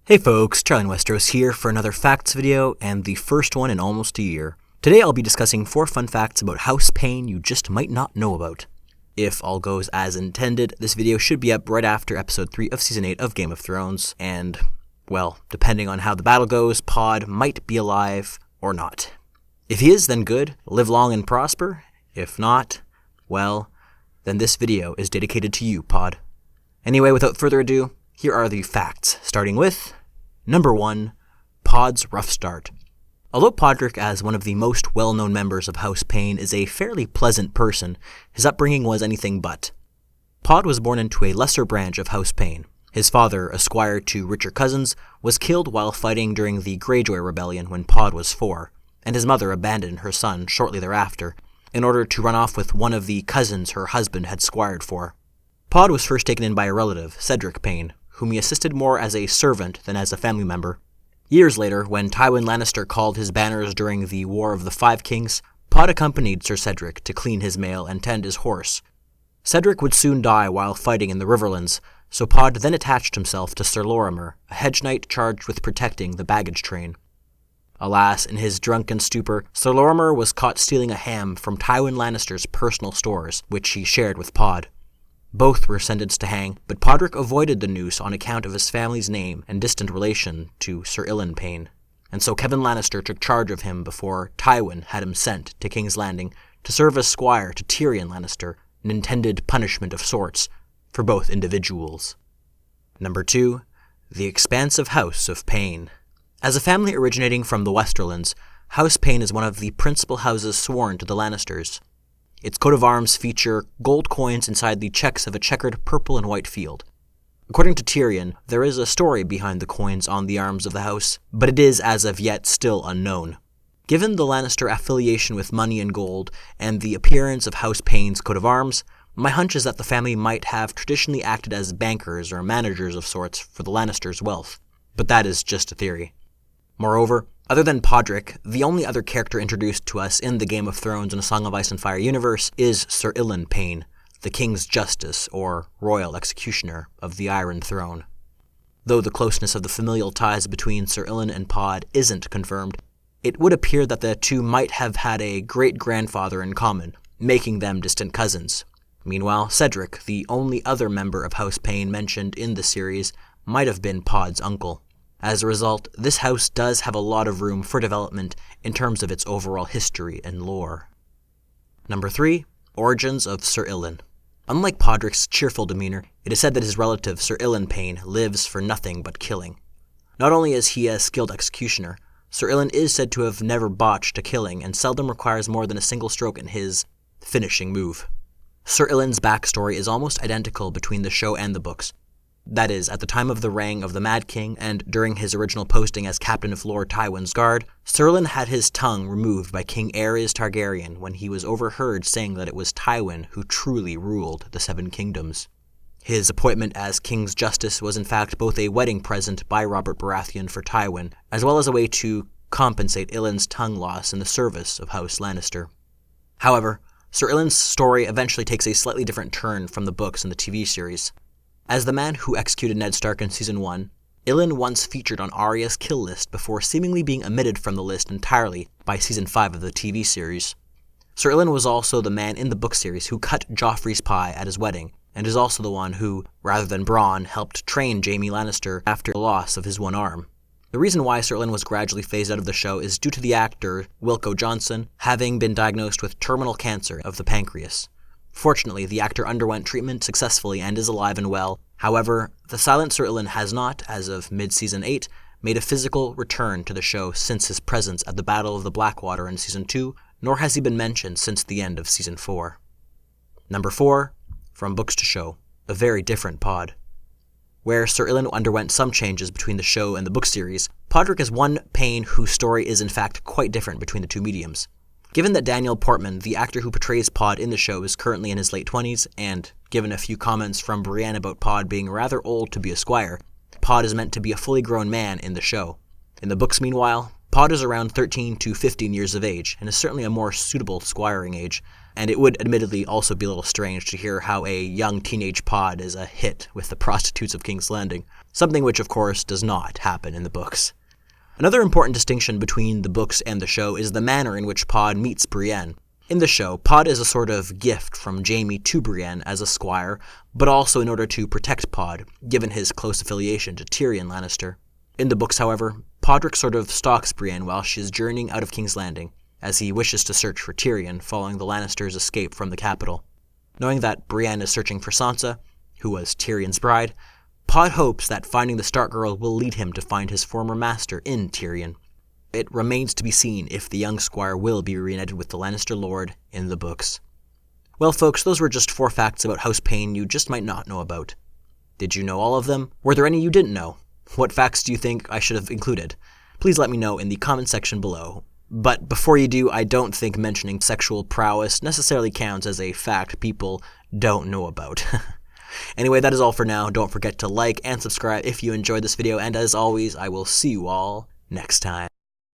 Hey folks, Charlie in Westeros here for another facts video, and the first one in almost a year. Today I'll be discussing 4 fun facts about House Payne you just might not know about. If all goes as intended, this video should be up right after episode 3 of season 8 of Game of Thrones, and, well, depending on how the battle goes, Pod might be alive or not. If he is, then good, live long and prosper. If not, well, then this video is dedicated to you, Pod. Anyway, without further ado, here are the facts, starting with Number 1, Pod's rough start. Although Podrick, as one of the most well-known members of House Payne, is a fairly pleasant person, his upbringing was anything but. Pod was born into a lesser branch of House Payne. His father, a squire to richer cousins, was killed while fighting during the Greyjoy Rebellion when Pod was 4, and his mother abandoned her son shortly thereafter, in order to run off with one of the cousins her husband had squired for. Pod was first taken in by a relative, Podrick Payne, whom he assisted more as a servant than as a family member. Years later, when Tywin Lannister called his banners during the War of the Five Kings, Pod accompanied Sir Cedric to clean his mail and tend his horse. Cedric would soon die while fighting in the Riverlands, so Pod then attached himself to Sir Lorimer, a hedge knight charged with protecting the baggage train. Alas, in his drunken stupor, Sir Lorimer was caught stealing a ham from Tywin Lannister's personal stores, which he shared with Pod. Both were sentenced to hang, but Podrick avoided the noose on account of his family's name and distant relation to Sir Payne, and so Kevan Lannister took charge of him before Tywin had him sent to King's Landing to serve as squire to Tyrion Lannister, an intended punishment of sorts for both individuals. Number 2, the expansive House of Payne. As a family originating from the Westerlands, House Payne is one of the principal houses sworn to the Lannisters. Its coat of arms feature gold coins inside the checks of a checkered purple and white field. According to Tyrion, there is a story behind the coins on the arms of the house, but it is as of yet still unknown. Given the Lannister affiliation with money and gold, and the appearance of House Payne's coat of arms, my hunch is that the family might have traditionally acted as bankers or managers of sorts for the Lannisters' wealth, but that is just a theory. Moreover, other than Podrick, the only other character introduced to us in the Game of Thrones and A Song of Ice and Fire universe is Sir Payne, the King's Justice, or Royal Executioner, of the Iron Throne. Though the closeness of the familial ties between Sir and Pod isn't confirmed, it would appear that the two might have had a great-grandfather in common, making them distant cousins. Meanwhile, Cedric, the only other member of House Payne mentioned in the series, might have been Pod's uncle. As a result, this house does have a lot of room for development in terms of its overall history and lore. Number 3, origins of Sir Ilyn. Unlike Podrick's cheerful demeanor, it is said that his relative Sir Payne lives for nothing but killing. Not only is he a skilled executioner, Sir Ilyn is said to have never botched a killing and seldom requires more than a single stroke in his finishing move. Sir Ilyn's backstory is almost identical between the show and the books. That is, at the time of the reign of the Mad King, and during his original posting as captain of Lord Tywin's guard, Sir Ilyn had his tongue removed by King Aerys Targaryen when he was overheard saying that it was Tywin who truly ruled the Seven Kingdoms. His appointment as King's Justice was in fact both a wedding present by Robert Baratheon for Tywin, as well as a way to compensate Ilyn's tongue loss in the service of House Lannister. However, Sir Ilyn's story eventually takes a slightly different turn from the books and the TV series. As the man who executed Ned Stark in Season 1, Ilyn once featured on Arya's kill list before seemingly being omitted from the list entirely by Season 5 of the TV series. Sir Ilyn was also the man in the book series who cut Joffrey's pie at his wedding, and is also the one who, rather than Bronn, helped train Jaime Lannister after the loss of his one arm. The reason why Sir Ilyn was gradually phased out of the show is due to the actor, Wilco Johnson, having been diagnosed with terminal cancer of the pancreas. Fortunately, the actor underwent treatment successfully and is alive and well. However, the silent Sir Ilyn has not, as of mid-Season 8, made a physical return to the show since his presence at the Battle of the Blackwater in Season 2, nor has he been mentioned since the end of Season 4. Number 4, from books to show, a very different Pod. Where Sir Ilyn underwent some changes between the show and the book series, Podrick is one Payne whose story is in fact quite different between the two mediums. Given that Daniel Portman, the actor who portrays Pod in the show, is currently in his late 20s, and given a few comments from Brienne about Pod being rather old to be a squire, Pod is meant to be a fully grown man in the show. In the books, meanwhile, Pod is around 13 to 15 years of age, and is certainly a more suitable squiring age, and it would admittedly also be a little strange to hear how a young teenage Pod is a hit with the prostitutes of King's Landing, something which of course does not happen in the books. Another important distinction between the books and the show is the manner in which Pod meets Brienne. In the show, Pod is a sort of gift from Jaime to Brienne as a squire, but also in order to protect Pod, given his close affiliation to Tyrion Lannister. In the books, however, Podrick sort of stalks Brienne while she is journeying out of King's Landing, as he wishes to search for Tyrion following the Lannisters' escape from the capital. Knowing that Brienne is searching for Sansa, who was Tyrion's bride, Pod hopes that finding the Stark Girl will lead him to find his former master in Tyrion. It remains to be seen if the young squire will be reunited with the Lannister Lord in the books. Well folks, those were just 4 facts about House Payne you just might not know about. Did you know all of them? Were there any you didn't know? What facts do you think I should have included? Please let me know in the comment section below. But before you do, I don't think mentioning sexual prowess necessarily counts as a fact people don't know about. Anyway, that is all for now. Don't forget to like and subscribe if you enjoyed this video, and as always, I will see you all next time.